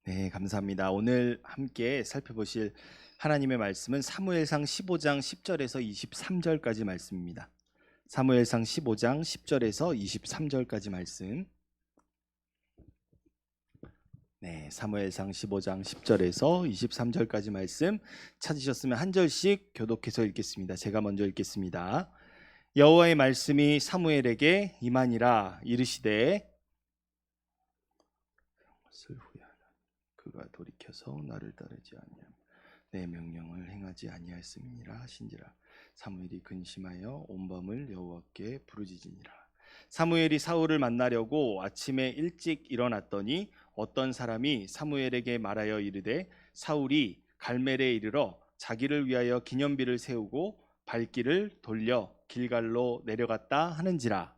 네, 감사합니다. 오늘 함께 살펴보실 하나님의 말씀은 사무엘상 15장 10절에서 23절까지 말씀입니다. 사무엘상 15장 10절에서 23절까지 말씀. 네, 사무엘상 15장 10절에서 23절까지 말씀 찾으셨으면 한 절씩 교독해서 읽겠습니다. 제가 먼저 읽겠습니다. 여호와의 말씀이 사무엘에게 임하니라. 이르시되 그가 돌이켜서 나를 따르지 아니하며 내 명령을 행하지 아니하였음이니라 하신지라. 사무엘이 근심하여 온 밤을 여호와께 부르짖으니라. 사무엘이 사울을 만나려고 아침에 일찍 일어났더니 어떤 사람이 사무엘에게 말하여 이르되 사울이 갈멜에 이르러 자기를 위하여 기념비를 세우고 발길을 돌려 길갈로 내려갔다 하는지라.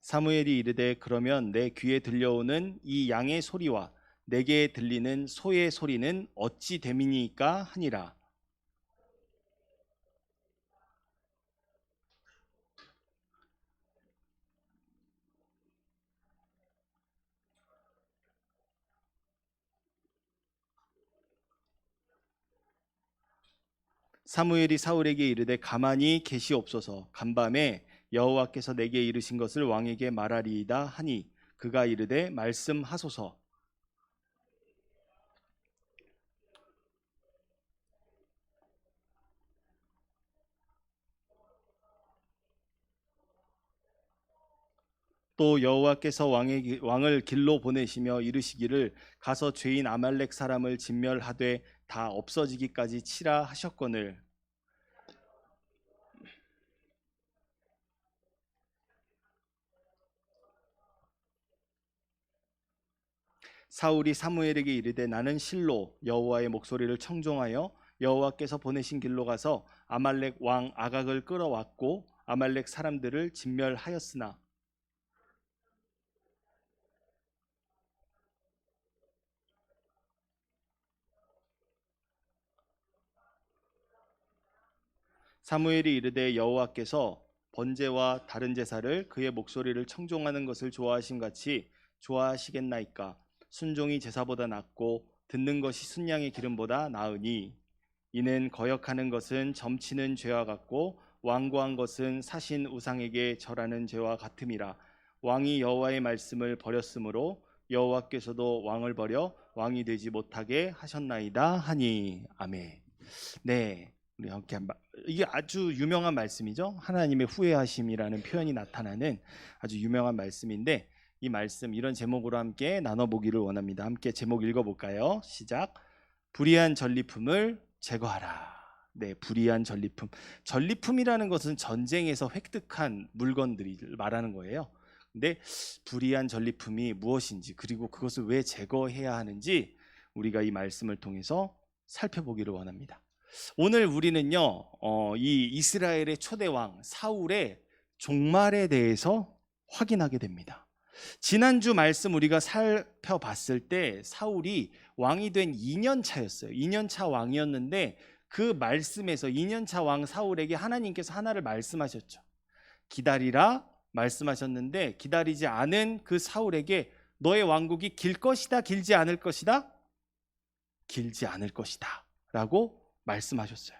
사무엘이 이르되 그러면 내 귀에 들려오는 이 양의 소리와 내게 들리는 소의 소리는 어찌 됨이니까 하니라. 사무엘이 사울에게 이르되 가만히 계시옵소서. 간밤에 여호와께서 내게 이르신 것을 왕에게 말하리이다 하니 그가 이르되 말씀하소서. 또 여호와께서 왕을 길로 보내시며 이르시기를 가서 죄인 아말렉 사람을 진멸하되 다 없어지기까지 치라 하셨거늘 사울이 사무엘에게 이르되 나는 실로 여호와의 목소리를 청종하여 여호와께서 보내신 길로 가서 아말렉 왕 아각을 끌어왔고 아말렉 사람들을 진멸하였으나 사무엘이 이르되 여호와께서 번제와 다른 제사를 그의 목소리를 청종하는 것을 좋아하심 같이 좋아하시겠나이까. 순종이 제사보다 낫고 듣는 것이 순양의 기름보다 나으니 이는 거역하는 것은 점치는 죄와 같고 완고한 것은 사신 우상에게 절하는 죄와 같음이라. 왕이 여호와의 말씀을 버렸으므로 여호와께서도 왕을 버려 왕이 되지 못하게 하셨나이다 하니. 아멘. 네, 우리 함께 이게 아주 유명한 말씀이죠. 하나님의 후회하심이라는 표현이 나타나는 아주 유명한 말씀인데 이 말씀 이런 제목으로 함께 나눠보기를 원합니다. 함께 제목 읽어볼까요? 시작. 불의한 전리품을 제거하라. 네, 불의한 전리품. 전리품이라는 것은 전쟁에서 획득한 물건들을 말하는 거예요. 근데 불의한 전리품이 무엇인지 그리고 그것을 왜 제거해야 하는지 우리가 이 말씀을 통해서 살펴보기를 원합니다. 오늘 우리는요, 이 이스라엘의 초대왕 사울의 종말에 대해서 확인하게 됩니다. 지난주 말씀 우리가 살펴봤을 때 사울이 왕이 된 2년 차였어요. 2년 차 왕이었는데 그 말씀에서 2년 차 왕 사울에게 하나님께서 하나를 말씀하셨죠. 기다리라 말씀하셨는데 기다리지 않은 그 사울에게 너의 왕국이 길 것이다, 길지 않을 것이다? 길지 않을 것이다 라고 말씀하셨어요.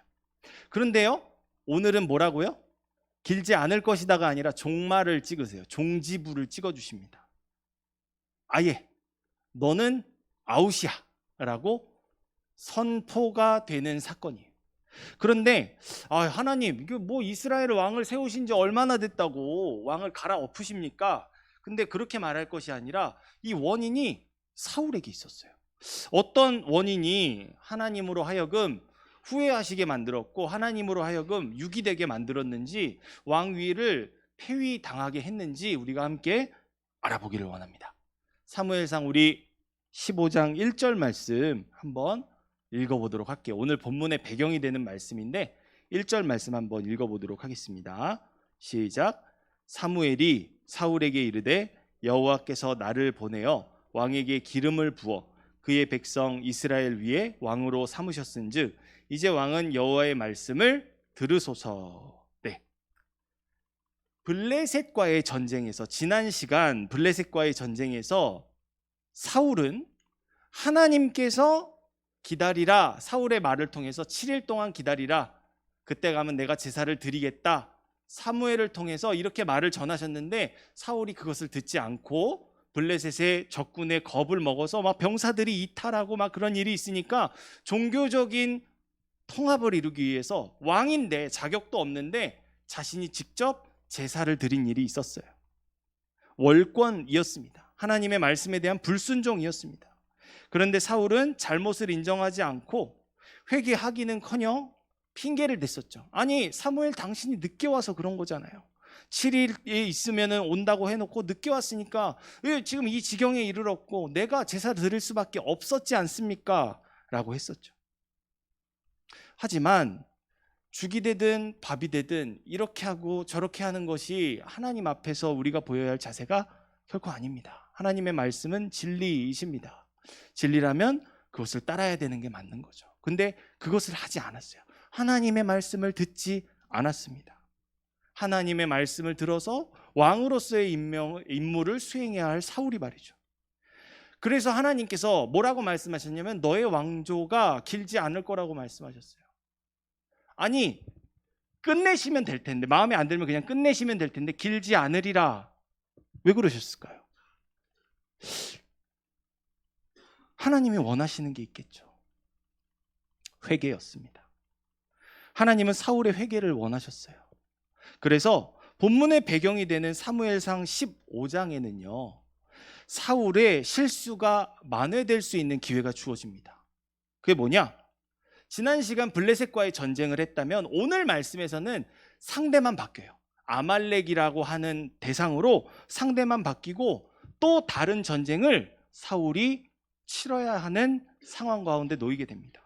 그런데요, 오늘은 뭐라고요? 길지 않을 것이다가 아니라 종말을 찍으세요. 종지부를 찍어주십니다. 아예 너는 아웃이야 라고 선포가 되는 사건이에요. 그런데 하나님, 이게 뭐 이스라엘 왕을 세우신 지 얼마나 됐다고 왕을 갈아엎으십니까? 근데 그렇게 말할 것이 아니라 이 원인이 사울에게 있었어요. 어떤 원인이 하나님으로 하여금 후회하시게 만들었고 하나님으로 하여금 유기되게 만들었는지 왕위를 폐위당하게 했는지 우리가 함께 알아보기를 원합니다. 사무엘상 우리 15장 1절 말씀 한번 읽어보도록 할게요. 오늘 본문의 배경이 되는 말씀인데 1절 말씀 한번 읽어보도록 하겠습니다. 시작. 사무엘이 사울에게 이르되 여호와께서 나를 보내어 왕에게 기름을 부어 그의 백성 이스라엘 위에 왕으로 삼으셨은즉 이제 왕은 여호와의 말씀을 들으소서. 네. 블레셋과의 전쟁에서, 지난 시간 블레셋과의 전쟁에서 사울은 하나님께서 기다리라, 사울의 말을 통해서 7일 동안 기다리라, 그때 가면 내가 제사를 드리겠다, 사무엘을 통해서 이렇게 말을 전하셨는데 사울이 그것을 듣지 않고 블레셋의 적군의 겁을 먹어서 막 병사들이 이탈하고 막 그런 일이 있으니까 종교적인 통합을 이루기 위해서 왕인데 자격도 없는데 자신이 직접 제사를 드린 일이 있었어요. 월권이었습니다. 하나님의 말씀에 대한 불순종이었습니다. 그런데 사울은 잘못을 인정하지 않고 회개하기는커녕 핑계를 댔었죠. 아니, 사무엘 당신이 늦게 와서 그런 거잖아요. 7일에 있으면 온다고 해놓고 늦게 왔으니까 왜 지금 이 지경에 이르렀고 내가 제사 드릴 수밖에 없었지 않습니까? 라고 했었죠. 하지만 죽이 되든 밥이 되든 이렇게 하고 저렇게 하는 것이 하나님 앞에서 우리가 보여야 할 자세가 결코 아닙니다. 하나님의 말씀은 진리이십니다. 진리라면 그것을 따라야 되는 게 맞는 거죠. 근데 그것을 하지 않았어요. 하나님의 말씀을 듣지 않았습니다. 하나님의 말씀을 들어서 왕으로서의 임무를 수행해야 할 사울이 말이죠. 그래서 하나님께서 뭐라고 말씀하셨냐면 너의 왕조가 길지 않을 거라고 말씀하셨어요. 아니, 끝내시면 될 텐데, 마음에 안 들면 그냥 끝내시면 될 텐데 길지 않으리라. 왜 그러셨을까요? 하나님이 원하시는 게 있겠죠. 회개였습니다. 하나님은 사울의 회개를 원하셨어요. 그래서 본문의 배경이 되는 사무엘상 15장에는요 사울의 실수가 만회될 수 있는 기회가 주어집니다. 그게 뭐냐? 지난 시간 블레셋과의 전쟁을 했다면 오늘 말씀에서는 상대만 바뀌어요. 아말렉이라고 하는 대상으로 상대만 바뀌고 또 다른 전쟁을 사울이 치러야 하는 상황 가운데 놓이게 됩니다.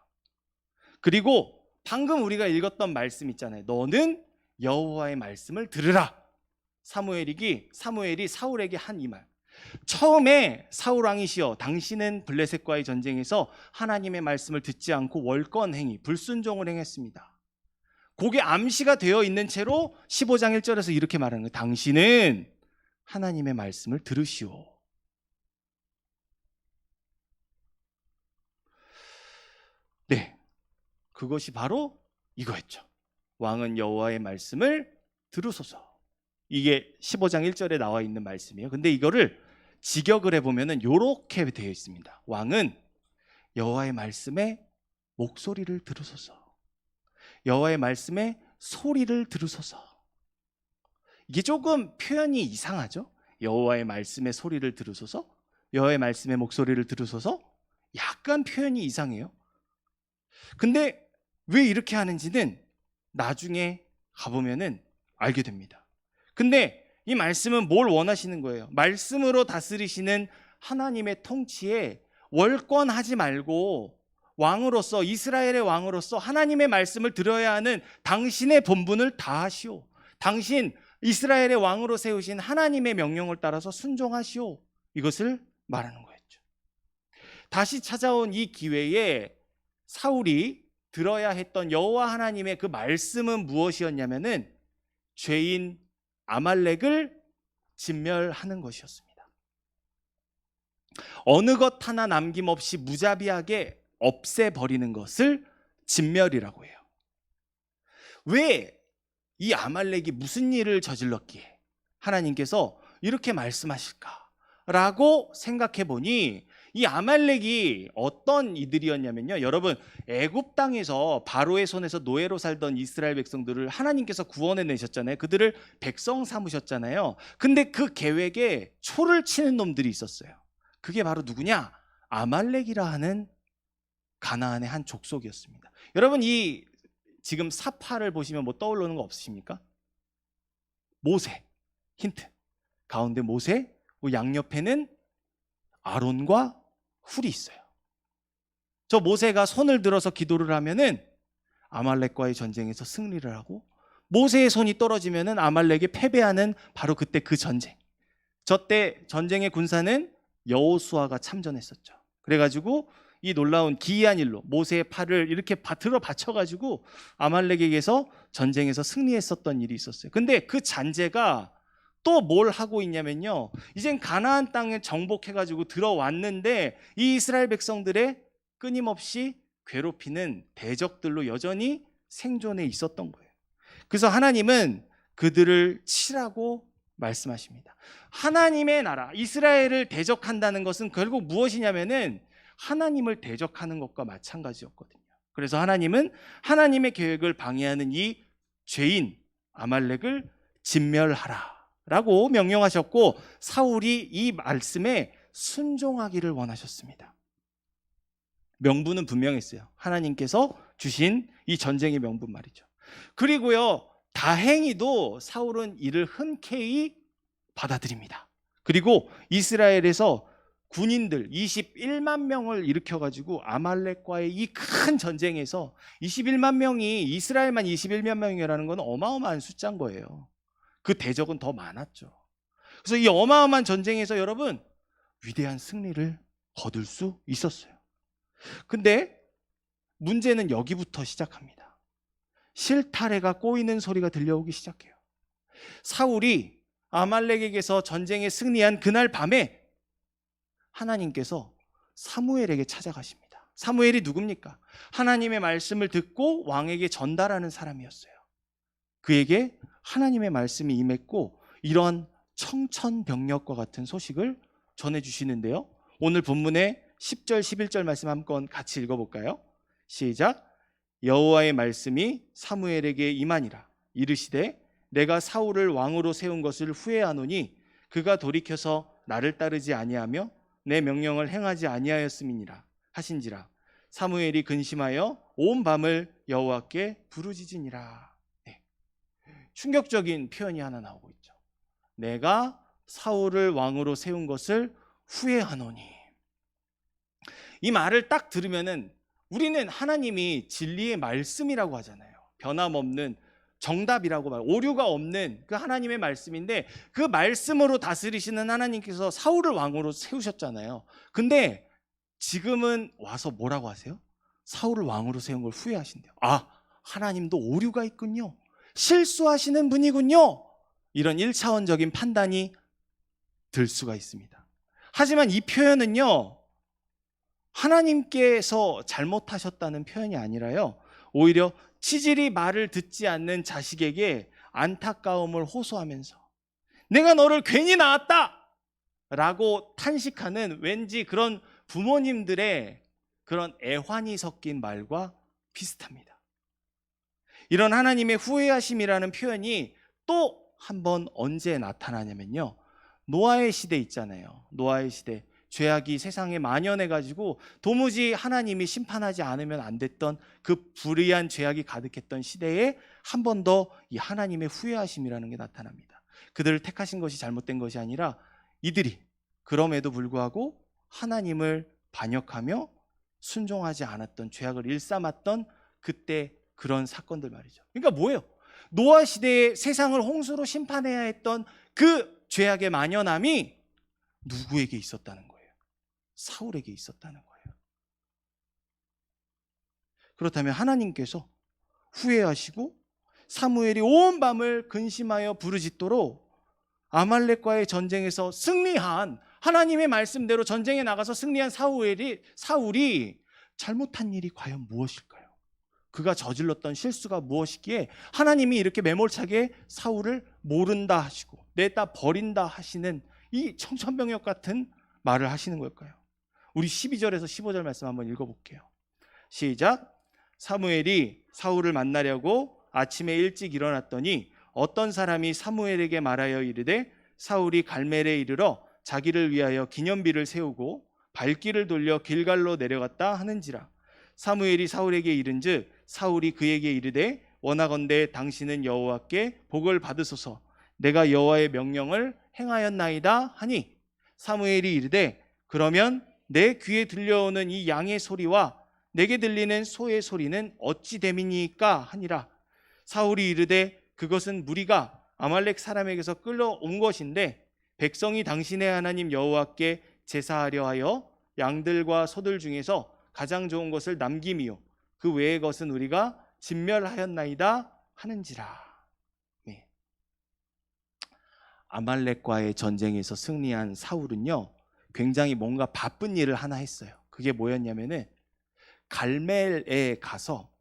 그리고 방금 우리가 읽었던 말씀 있잖아요. 너는 여호와의 말씀을 들으라. 사무엘이 사울에게 한 이 말. 처음에 사울 왕이시여 당신은 블레셋과의 전쟁에서 하나님의 말씀을 듣지 않고 월권 행위, 불순종을 행했습니다. 그게 암시가 되어 있는 채로 15장 1절에서 이렇게 말하는 거예요. 당신은 하나님의 말씀을 들으시오. 네, 그것이 바로 이거였죠. 왕은 여호와의 말씀을 들으소서. 이게 15장 1절에 나와 있는 말씀이에요. 근데 이거를 직역을 해보면 이렇게 되어 있습니다. 왕은 여호와의 말씀에 목소리를 들으소서. 여호와의 말씀에 소리를 들으소서. 이게 조금 표현이 이상하죠? 여호와의 말씀에 소리를 들으소서, 여호와의 말씀에 목소리를 들으소서. 약간 표현이 이상해요. 근데 왜 이렇게 하는지는 나중에 가보면 알게 됩니다. 근데 이 말씀은 뭘 원하시는 거예요? 말씀으로 다스리시는 하나님의 통치에 월권하지 말고 왕으로서, 이스라엘의 왕으로서 하나님의 말씀을 들어야 하는 당신의 본분을 다하시오. 당신 이스라엘의 왕으로 세우신 하나님의 명령을 따라서 순종하시오. 이것을 말하는 거였죠. 다시 찾아온 이 기회에 사울이 들어야 했던 여호와 하나님의 그 말씀은 무엇이었냐면은 죄인 아말렉을 진멸하는 것이었습니다. 어느 것 하나 남김없이 무자비하게 없애버리는 것을 진멸이라고 해요. 왜 이 아말렉이 무슨 일을 저질렀기에 하나님께서 이렇게 말씀하실까라고 생각해 보니 이 아말렉이 어떤 이들이었냐면요, 여러분, 애굽 땅에서 바로의 손에서 노예로 살던 이스라엘 백성들을 하나님께서 구원해 내셨잖아요. 그들을 백성 삼으셨잖아요. 근데 그 계획에 초를 치는 놈들이 있었어요. 그게 바로 누구냐? 아말렉이라 하는 가나안의 한 족속이었습니다. 여러분, 이 지금 사파를 보시면 뭐 떠오르는 거 없으십니까? 모세, 힌트. 가운데 모세, 양옆에는 아론과 훌이 있어요. 저 모세가 손을 들어서 기도를 하면은 아말렉과의 전쟁에서 승리를 하고, 모세의 손이 떨어지면은 아말렉이 패배하는 바로 그때 그 전쟁. 저때 전쟁의 군사는 여호수아가 참전했었죠. 그래가지고 이 놀라운 기이한 일로 모세의 팔을 이렇게 들어 받쳐가지고 아말렉에게서 전쟁에서 승리했었던 일이 있었어요. 근데 그 잔재가 또 뭘 하고 있냐면요, 이젠 가나안 땅에 정복해가지고 들어왔는데 이 이스라엘 백성들의 끊임없이 괴롭히는 대적들로 여전히 생존해 있었던 거예요. 그래서 하나님은 그들을 치라고 말씀하십니다. 하나님의 나라 이스라엘을 대적한다는 것은 결국 무엇이냐면은 하나님을 대적하는 것과 마찬가지였거든요. 그래서 하나님은 하나님의 계획을 방해하는 이 죄인 아말렉을 진멸하라 라고 명령하셨고, 사울이 이 말씀에 순종하기를 원하셨습니다. 명분은 분명했어요. 하나님께서 주신 이 전쟁의 명분 말이죠. 그리고요, 다행히도 사울은 이를 흔쾌히 받아들입니다. 그리고 이스라엘에서 군인들 21만 명을 일으켜가지고 아말렉과의 이 큰 전쟁에서 21만 명이, 이스라엘만 21만 명이라는 건 어마어마한 숫자인 거예요. 그 대적은 더 많았죠. 그래서 이 어마어마한 전쟁에서 여러분 위대한 승리를 거둘 수 있었어요. 근데 문제는 여기부터 시작합니다. 실타래가 꼬이는 소리가 들려오기 시작해요. 사울이 아말렉에게서 전쟁에 승리한 그날 밤에 하나님께서 사무엘에게 찾아가십니다. 사무엘이 누굽니까? 하나님의 말씀을 듣고 왕에게 전달하는 사람이었어요. 그에게 하나님의 말씀이 임했고 이런 청천벽력과 같은 소식을 전해주시는데요, 오늘 본문의 10절 11절 말씀 한번 같이 읽어볼까요? 시작. 여호와의 말씀이 사무엘에게 임하니라. 이르시되 내가 사울을 왕으로 세운 것을 후회하노니 그가 돌이켜서 나를 따르지 아니하며 내 명령을 행하지 아니하였음이니라 하신지라. 사무엘이 근심하여 온 밤을 여호와께 부르짖으니라. 네. 충격적인 표현이 하나 나오고 있죠. 내가 사울을 왕으로 세운 것을 후회하노니. 이 말을 딱 들으면은 우리는 하나님이 진리의 말씀이라고 하잖아요. 변함없는 정답이라고 말, 오류가 없는 그 하나님의 말씀인데 그 말씀으로 다스리시는 하나님께서 사울을 왕으로 세우셨잖아요. 근데 지금은 와서 뭐라고 하세요? 사울을 왕으로 세운 걸 후회하신대요. 아, 하나님도 오류가 있군요. 실수하시는 분이군요. 이런 1차원적인 판단이 들 수가 있습니다. 하지만 이 표현은요, 하나님께서 잘못하셨다는 표현이 아니라요, 오히려 치질이 말을 듣지 않는 자식에게 안타까움을 호소하면서 내가 너를 괜히 낳았다 라고 탄식하는 왠지 그런 부모님들의 그런 애환이 섞인 말과 비슷합니다. 이런 하나님의 후회하심이라는 표현이 또 한 번 언제 나타나냐면요, 노아의 시대 있잖아요. 노아의 시대, 죄악이 세상에 만연해가지고 도무지 하나님이 심판하지 않으면 안 됐던 그 불의한 죄악이 가득했던 시대에 한 번 더 이 하나님의 후회하심이라는 게 나타납니다. 그들을 택하신 것이 잘못된 것이 아니라 이들이 그럼에도 불구하고 하나님을 반역하며 순종하지 않았던, 죄악을 일삼았던 그때 그런 사건들 말이죠. 그러니까 뭐예요? 노아 시대에 세상을 홍수로 심판해야 했던 그 죄악의 만연함이 누구에게 있었다는 거예요? 사울에게 있었다는 거예요. 그렇다면 하나님께서 후회하시고 사무엘이 온 밤을 근심하여 부르짖도록 아말렉과의 전쟁에서 승리한, 하나님의 말씀대로 전쟁에 나가서 승리한 사울이 잘못한 일이 과연 무엇일까요? 그가 저질렀던 실수가 무엇이기에 하나님이 이렇게 매몰차게 사울을 모른다 하시고 내다 버린다 하시는 이 청천벽력 같은 말을 하시는 걸까요? 우리 12절에서 15절 말씀 한번 읽어볼게요. 시작. 사무엘이 사울을 만나려고 아침에 일찍 일어났더니 어떤 사람이 사무엘에게 말하여 이르되 사울이 갈멜에 이르러 자기를 위하여 기념비를 세우고 발길을 돌려 길갈로 내려갔다 하는지라. 사무엘이 사울에게 이른즉 사울이 그에게 이르되 원하건대 당신은 여호와께 복을 받으소서. 내가 여호와의 명령을 행하였나이다 하니 사무엘이 이르되 그러면 내 귀에 들려오는 이 양의 소리와 내게 들리는 소의 소리는 어찌 됨이니까 하니라. 사울이 이르되 그것은 무리가 아말렉 사람에게서 끌려온 것인데 백성이 당신의 하나님 여호와께 제사하려 하여 양들과 소들 중에서 가장 좋은 것을 남김이요 그 외의 것은 우리가 진멸하였나이다 하는지라. 네. 아말렉과의 전쟁에서 승리한 사울은요, 굉장히 뭔가 바쁜 일을 하나 했어요. 그게 뭐였냐면은 갈멜에 가서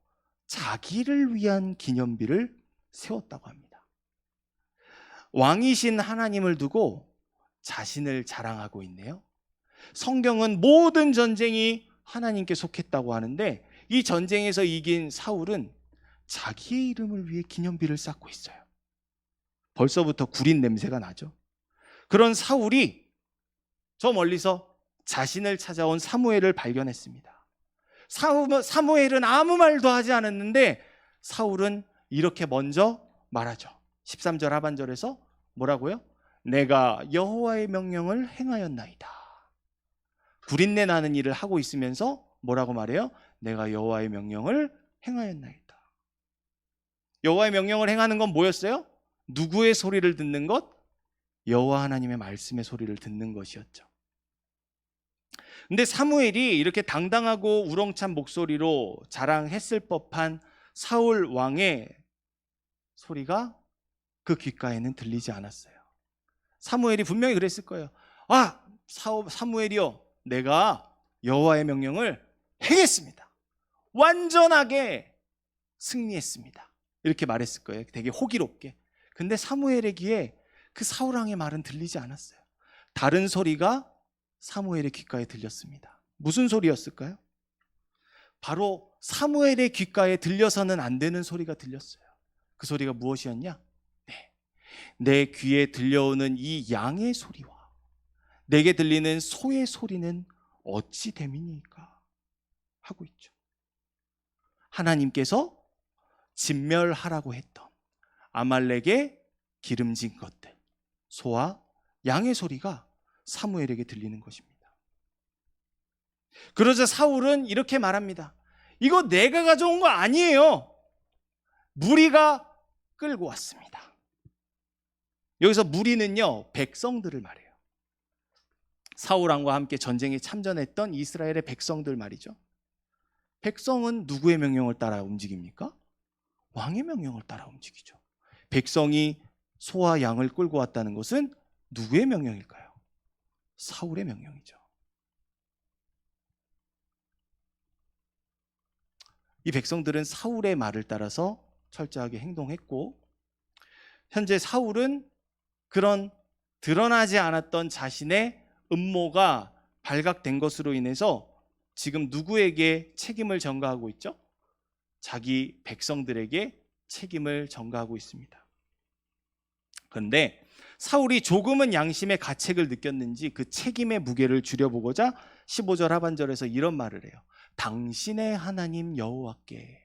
자기를 위한 기념비를 세웠다고 합니다. 왕이신 하나님을 두고 자신을 자랑하고 있네요. 성경은 모든 전쟁이 하나님께 속했다고 하는데 이 전쟁에서 이긴 사울은 자기의 이름을 위해 기념비를 쌓고 있어요. 벌써부터 구린 냄새가 나죠. 그런 사울이 저 멀리서 자신을 찾아온 사무엘을 발견했습니다. 사무엘은 아무 말도 하지 않았는데 사울은 이렇게 먼저 말하죠. 13절 하반절에서 뭐라고요? 내가 여호와의 명령을 행하였나이다. 구린내 나는 일을 하고 있으면서 뭐라고 말해요? 내가 여호와의 명령을 행하였나이다. 여호와의 명령을 행하는 건 뭐였어요? 누구의 소리를 듣는 것? 여호와 하나님의 말씀의 소리를 듣는 것이었죠. 근데 사무엘이 이렇게 당당하고 우렁찬 목소리로 자랑했을 법한 사울 왕의 소리가 그 귓가에는 들리지 않았어요. 사무엘이 분명히 그랬을 거예요. 아, 사무엘이요, 내가 여호와의 명령을 행했습니다. 완전하게 승리했습니다. 이렇게 말했을 거예요. 되게 호기롭게. 근데 사무엘의 귀에 그 사울 왕의 말은 들리지 않았어요. 다른 소리가 사무엘의 귓가에 들렸습니다. 무슨 소리였을까요? 바로 사무엘의 귓가에 들려서는 안 되는 소리가 들렸어요. 그 소리가 무엇이었냐? 내 귀에 들려오는 이 양의 소리와 내게 들리는 소의 소리는 어찌 됨이니까 하고 있죠. 하나님께서 진멸하라고 했던 아말렉의 기름진 것들, 소와 양의 소리가 사무엘에게 들리는 것입니다. 그러자 사울은 이렇게 말합니다. 이거 내가 가져온 거 아니에요. 무리가 끌고 왔습니다. 여기서 무리는요, 백성들을 말해요. 사울 왕과 함께 전쟁에 참전했던 이스라엘의 백성들 말이죠. 백성은 누구의 명령을 따라 움직입니까? 왕의 명령을 따라 움직이죠. 백성이 소와 양을 끌고 왔다는 것은 누구의 명령일까요? 사울의 명령이죠. 이 백성들은 사울의 말을 따라서 철저하게 행동했고, 현재 사울은 그런 드러나지 않았던 자신의 음모가 발각된 것으로 인해서 지금 누구에게 책임을 전가하고 있죠? 자기 백성들에게 책임을 전가하고 있습니다. 그런데 사울이 조금은 양심의 가책을 느꼈는지 그 책임의 무게를 줄여보고자 15절 하반절에서 이런 말을 해요. 당신의 하나님 여호와께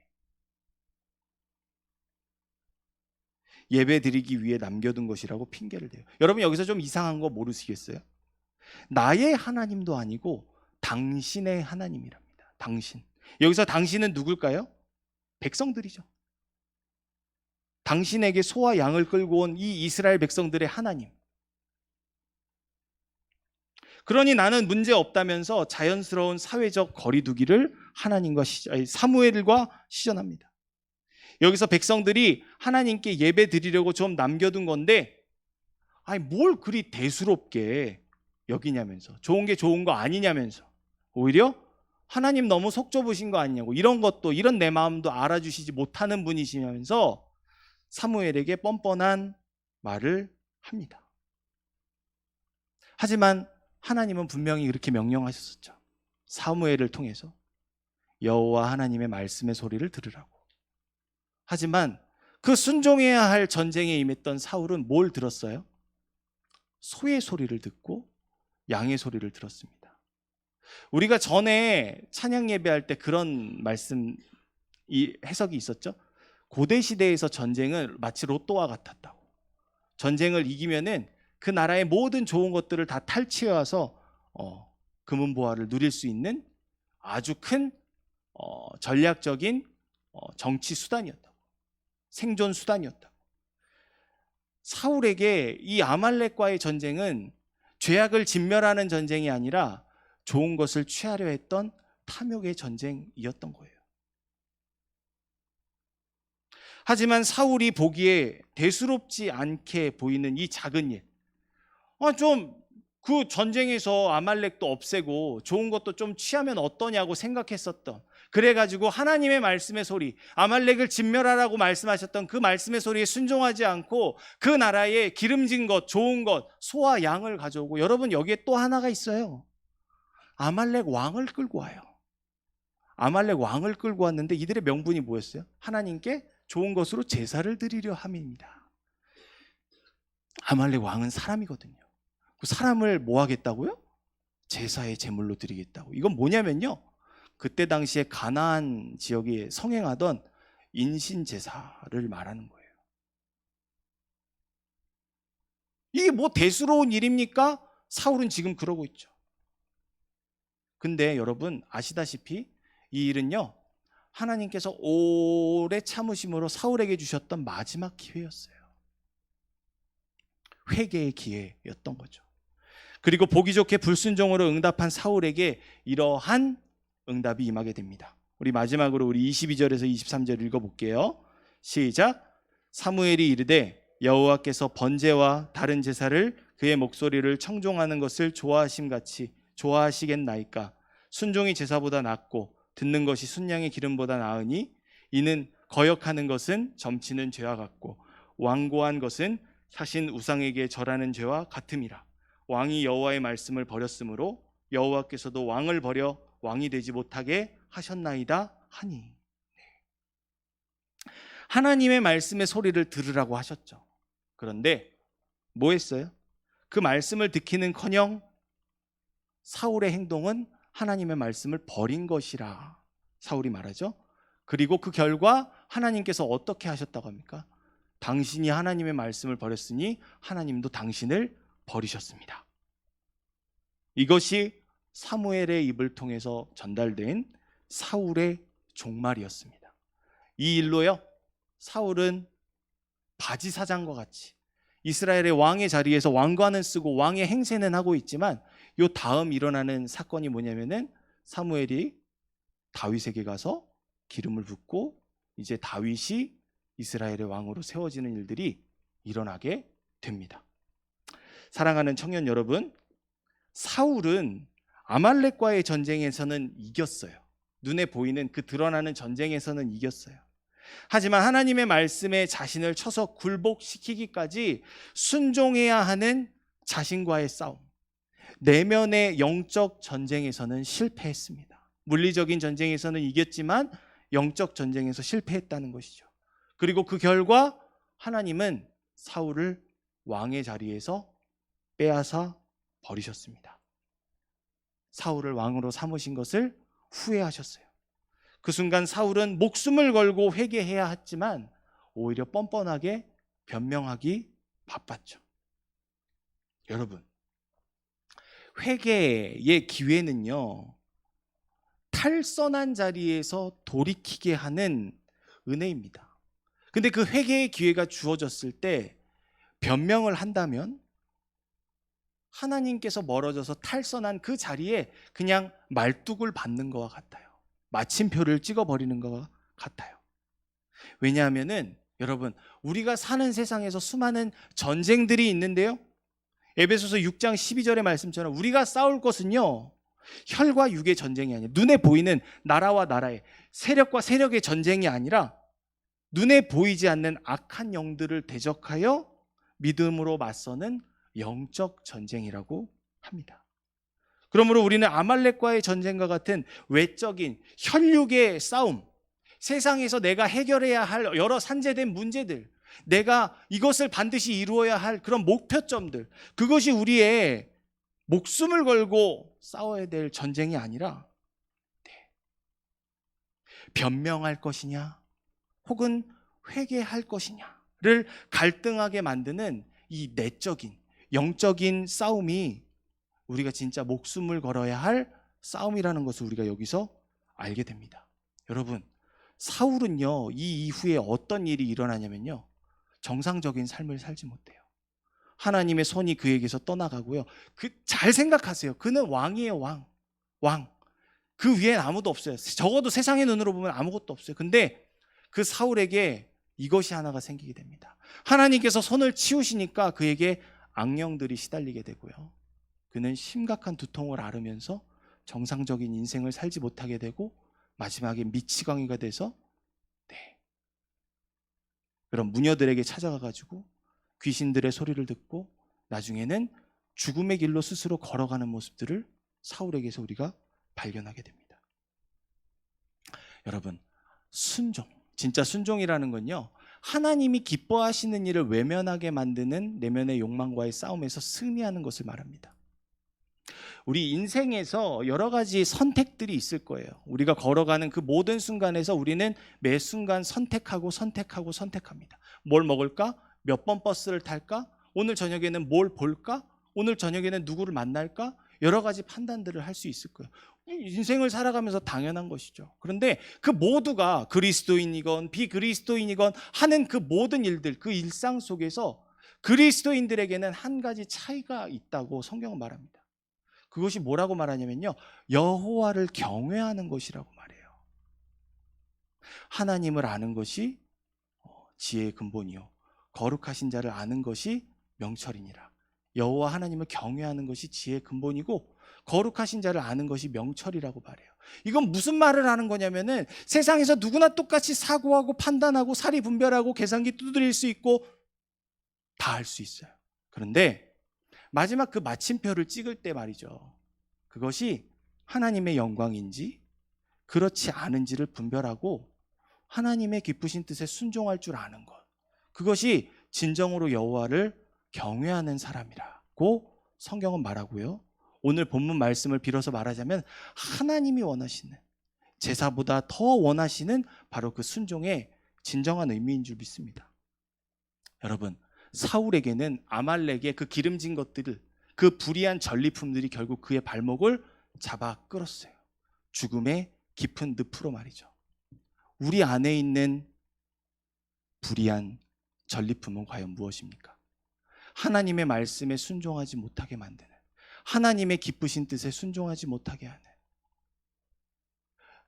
예배 드리기 위해 남겨둔 것이라고 핑계를 대요. 여러분 여기서 좀 이상한 거 모르시겠어요? 나의 하나님도 아니고 당신의 하나님이랍니다. 당신. 여기서 당신은 누굴까요? 백성들이죠. 당신에게 소와 양을 끌고 온 이 이스라엘 백성들의 하나님. 그러니 나는 문제 없다면서 자연스러운 사회적 거리두기를 하나님과 사무엘과 시전합니다. 여기서 백성들이 하나님께 예배 드리려고 좀 남겨둔 건데, 아니 뭘 그리 대수롭게 여기냐면서, 좋은 게 좋은 거 아니냐면서, 오히려 하나님 너무 속 좁으신 거 아니냐고, 이런 것도, 이런 내 마음도 알아주시지 못하는 분이시면서 사무엘에게 뻔뻔한 말을 합니다. 하지만 하나님은 분명히 이렇게 명령하셨었죠. 사무엘을 통해서 여호와 하나님의 말씀의 소리를 들으라고. 하지만 그 순종해야 할 전쟁에 임했던 사울은 뭘 들었어요? 소의 소리를 듣고 양의 소리를 들었습니다. 우리가 전에 찬양 예배할 때 그런 말씀, 이 해석이 있었죠. 고대 시대에서 전쟁은 마치 로또와 같았다고. 전쟁을 이기면은 그 나라의 모든 좋은 것들을 다 탈취해 와서 금은보화를 누릴 수 있는 아주 큰 전략적인 정치 수단이었다고. 생존 수단이었다고. 사울에게 이 아말렉과의 전쟁은 죄악을 진멸하는 전쟁이 아니라 좋은 것을 취하려 했던 탐욕의 전쟁이었던 거예요. 하지만 사울이 보기에 대수롭지 않게 보이는 이 작은 일, 좀 그 전쟁에서 아말렉도 없애고 좋은 것도 좀 취하면 어떠냐고 생각했었던, 그래가지고 하나님의 말씀의 소리, 아말렉을 진멸하라고 말씀하셨던 그 말씀의 소리에 순종하지 않고 그 나라에 기름진 것, 좋은 것, 소와 양을 가져오고, 여러분 여기에 또 하나가 있어요. 아말렉 왕을 끌고 와요. 아말렉 왕을 끌고 왔는데 이들의 명분이 뭐였어요? 하나님께 좋은 것으로 제사를 드리려 함입니다. 아말렉 왕은 사람이거든요. 그 사람을 뭐 하겠다고요? 제사의 제물로 드리겠다고. 이건 뭐냐면요, 그때 당시에 가나안 지역에 성행하던 인신 제사를 말하는 거예요. 이게 뭐 대수로운 일입니까? 사울은 지금 그러고 있죠. 근데 여러분 아시다시피 이 일은요, 하나님께서 오래 참으심으로 사울에게 주셨던 마지막 기회였어요. 회개의 기회였던 거죠. 그리고 보기 좋게 불순종으로 응답한 사울에게 이러한 응답이 임하게 됩니다. 우리 마지막으로 우리 22절에서 23절 읽어볼게요. 시작. 사무엘이 이르되 여호와께서 번제와 다른 제사를 그의 목소리를 청종하는 것을 좋아하심같이 좋아하시겠나이까. 순종이 제사보다 낫고 듣는 것이 순양의 기름보다 나으니 이는 거역하는 것은 점치는 죄와 같고 완고한 것은 사신 우상에게 절하는 죄와 같음이라. 왕이 여호와의 말씀을 버렸으므로 여호와께서도 왕을 버려 왕이 되지 못하게 하셨나이다 하니. 하나님의 말씀의 소리를 들으라고 하셨죠. 그런데 뭐 했어요? 그 말씀을 듣기는커녕 사울의 행동은 하나님의 말씀을 버린 것이라 사울이 말하죠. 그리고 그 결과 하나님께서 어떻게 하셨다고 합니까? 당신이 하나님의 말씀을 버렸으니 하나님도 당신을 버리셨습니다. 이것이 사무엘의 입을 통해서 전달된 사울의 종말이었습니다. 이 일로요, 사울은 바지 사장과 같이 이스라엘의 왕의 자리에서 왕관은 쓰고 왕의 행세는 하고 있지만, 요 다음 일어나는 사건이 뭐냐면은 사무엘이 다윗에게 가서 기름을 붓고 이제 다윗이 이스라엘의 왕으로 세워지는 일들이 일어나게 됩니다. 사랑하는 청년 여러분, 사울은 아말렉과의 전쟁에서는 이겼어요. 눈에 보이는 그 드러나는 전쟁에서는 이겼어요. 하지만 하나님의 말씀에 자신을 쳐서 굴복시키기까지 순종해야 하는 자신과의 싸움, 내면의 영적 전쟁에서는 실패했습니다. 물리적인 전쟁에서는 이겼지만 영적 전쟁에서 실패했다는 것이죠. 그리고 그 결과 하나님은 사울을 왕의 자리에서 빼앗아 버리셨습니다. 사울을 왕으로 삼으신 것을 후회하셨어요. 그 순간 사울은 목숨을 걸고 회개해야 했지만 오히려 뻔뻔하게 변명하기 바빴죠. 여러분, 회개의 기회는요, 탈선한 자리에서 돌이키게 하는 은혜입니다. 근데 그 회개의 기회가 주어졌을 때 변명을 한다면 하나님께서 멀어져서 탈선한 그 자리에 그냥 말뚝을 받는 것과 같아요. 마침표를 찍어버리는 것과 같아요. 왜냐하면은 여러분, 우리가 사는 세상에서 수많은 전쟁들이 있는데요, 에베소서 6장 12절의 말씀처럼 우리가 싸울 것은요, 혈과 육의 전쟁이 아니라 눈에 보이는 나라와 나라의, 세력과 세력의 전쟁이 아니라 눈에 보이지 않는 악한 영들을 대적하여 믿음으로 맞서는 영적 전쟁이라고 합니다. 그러므로 우리는 아말렉과의 전쟁과 같은 외적인 혈육의 싸움, 세상에서 내가 해결해야 할 여러 산재된 문제들, 내가 이것을 반드시 이루어야 할 그런 목표점들, 그것이 우리의 목숨을 걸고 싸워야 될 전쟁이 아니라 변명할 것이냐 혹은 회개할 것이냐를 갈등하게 만드는 이 내적인 영적인 싸움이 우리가 진짜 목숨을 걸어야 할 싸움이라는 것을 우리가 여기서 알게 됩니다. 여러분, 사울은요, 이 이후에 어떤 일이 일어나냐면요, 정상적인 삶을 살지 못해요. 하나님의 손이 그에게서 떠나가고요. 잘 생각하세요. 그는 왕이에요, 왕. 왕. 그 위엔 아무도 없어요. 적어도 세상의 눈으로 보면 아무것도 없어요. 근데 그 사울에게 이것이 하나가 생기게 됩니다. 하나님께서 손을 치우시니까 그에게 악령들이 시달리게 되고요. 그는 심각한 두통을 앓으면서 정상적인 인생을 살지 못하게 되고 마지막에 미치광이가 돼서 그런 무녀들에게 찾아가가지고 귀신들의 소리를 듣고 나중에는 죽음의 길로 스스로 걸어가는 모습들을 사울에게서 우리가 발견하게 됩니다. 여러분, 순종, 진짜 순종이라는 건요, 하나님이 기뻐하시는 일을 외면하게 만드는 내면의 욕망과의 싸움에서 승리하는 것을 말합니다. 우리 인생에서 여러 가지 선택들이 있을 거예요. 우리가 걸어가는 그 모든 순간에서 우리는 매 순간 선택합니다. 뭘 먹을까? 몇 번 버스를 탈까? 오늘 저녁에는 뭘 볼까? 오늘 저녁에는 누구를 만날까? 여러 가지 판단들을 할 수 있을 거예요. 인생을 살아가면서 당연한 것이죠. 그런데 그 모두가 그리스도인이건 비그리스도인이건 하는 그 모든 일들, 그 일상 속에서 그리스도인들에게는 한 가지 차이가 있다고 성경은 말합니다. 그것이 뭐라고 말하냐면요, 여호와를 경외하는 것이라고 말해요. 하나님을 아는 것이 지혜의 근본이요, 거룩하신 자를 아는 것이 명철이니라. 여호와 하나님을 경외하는 것이 지혜의 근본이고 거룩하신 자를 아는 것이 명철이라고 말해요. 이건 무슨 말을 하는 거냐면은 세상에서 누구나 똑같이 사고하고 판단하고 사리 분별하고 계산기 두드릴 수 있고 다 할 수 있어요. 그런데 마지막 그 마침표를 찍을 때 말이죠, 그것이 하나님의 영광인지 그렇지 않은지를 분별하고 하나님의 기쁘신 뜻에 순종할 줄 아는 것, 그것이 진정으로 여호와를 경외하는 사람이라고 성경은 말하고요. 오늘 본문 말씀을 빌어서 말하자면 하나님이 원하시는, 제사보다 더 원하시는 바로 그 순종의 진정한 의미인 줄 믿습니다. 여러분, 사울에게는 아말렉의 그 기름진 것들을, 그 불의한 전리품들이 결국 그의 발목을 잡아 끌었어요. 죽음의 깊은 늪으로 말이죠. 우리 안에 있는 불의한 전리품은 과연 무엇입니까? 하나님의 말씀에 순종하지 못하게 만드는, 하나님의 기쁘신 뜻에 순종하지 못하게 하는,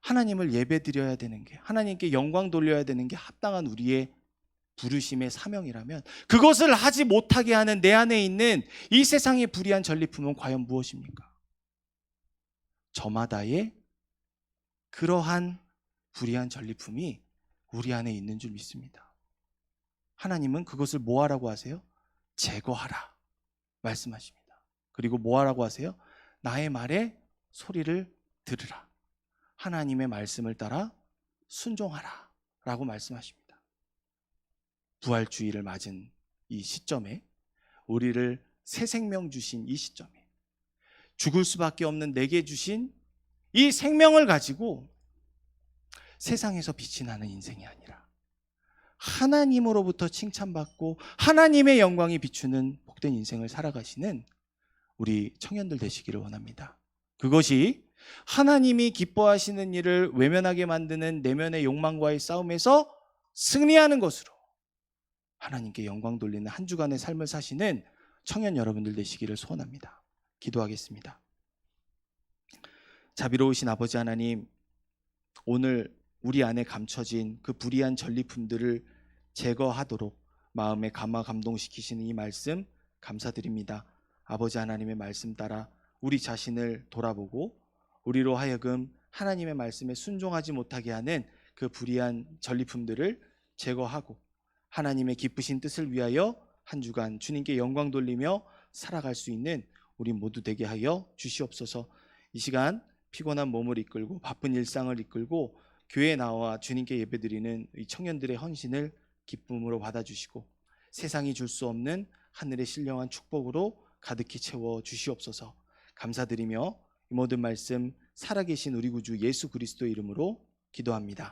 하나님을 예배드려야 되는 게, 하나님께 영광 돌려야 되는 게 합당한 우리의 부르심의 사명이라면 그것을 하지 못하게 하는 내 안에 있는 이 세상의 불의한 전리품은 과연 무엇입니까? 저마다의 그러한 불의한 전리품이 우리 안에 있는 줄 믿습니다. 하나님은 그것을 뭐 하라고 하세요? 제거하라 말씀하십니다. 그리고 뭐 하라고 하세요? 나의 말에 소리를 들으라. 하나님의 말씀을 따라 순종하라 라고 말씀하십니다. 부활주의를 맞은 이 시점에, 우리를 새 생명 주신 이 시점에, 죽을 수밖에 없는 내게 주신 이 생명을 가지고 세상에서 빛이 나는 인생이 아니라 하나님으로부터 칭찬받고 하나님의 영광이 비추는 복된 인생을 살아가시는 우리 청년들 되시기를 원합니다. 그것이 하나님이 기뻐하시는 일을 외면하게 만드는 내면의 욕망과의 싸움에서 승리하는 것으로 하나님께 영광 돌리는 한 주간의 삶을 사시는 청년 여러분들 되시기를 소원합니다. 기도하겠습니다. 자비로우신 아버지 하나님, 오늘 우리 안에 감춰진 그 불의한 전리품들을 제거하도록 마음에 감화 감동시키시는 이 말씀 감사드립니다. 아버지 하나님의 말씀 따라 우리 자신을 돌아보고 우리로 하여금 하나님의 말씀에 순종하지 못하게 하는 그 불의한 전리품들을 제거하고 하나님의 기쁘신 뜻을 위하여 한 주간 주님께 영광 돌리며 살아갈 수 있는 우리 모두 되게 하여 주시옵소서. 이 시간 피곤한 몸을 이끌고 바쁜 일상을 이끌고 교회에 나와 주님께 예배드리는 이 청년들의 헌신을 기쁨으로 받아주시고 세상이 줄 수 없는 하늘의 신령한 축복으로 가득히 채워 주시옵소서. 감사드리며 이 모든 말씀 살아계신 우리 구주 예수 그리스도 이름으로 기도합니다.